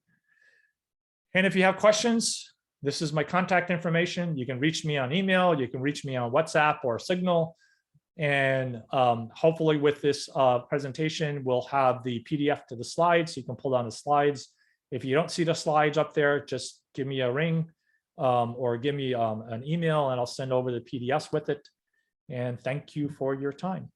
And if you have questions, this is my contact information. You can reach me on email. You can reach me on WhatsApp or Signal. And hopefully with this presentation, we'll have the PDF to the slides. So you can pull down the slides. If you don't see the slides up there, just give me a ring or give me an email and I'll send over the PDFs with it. And thank you for your time.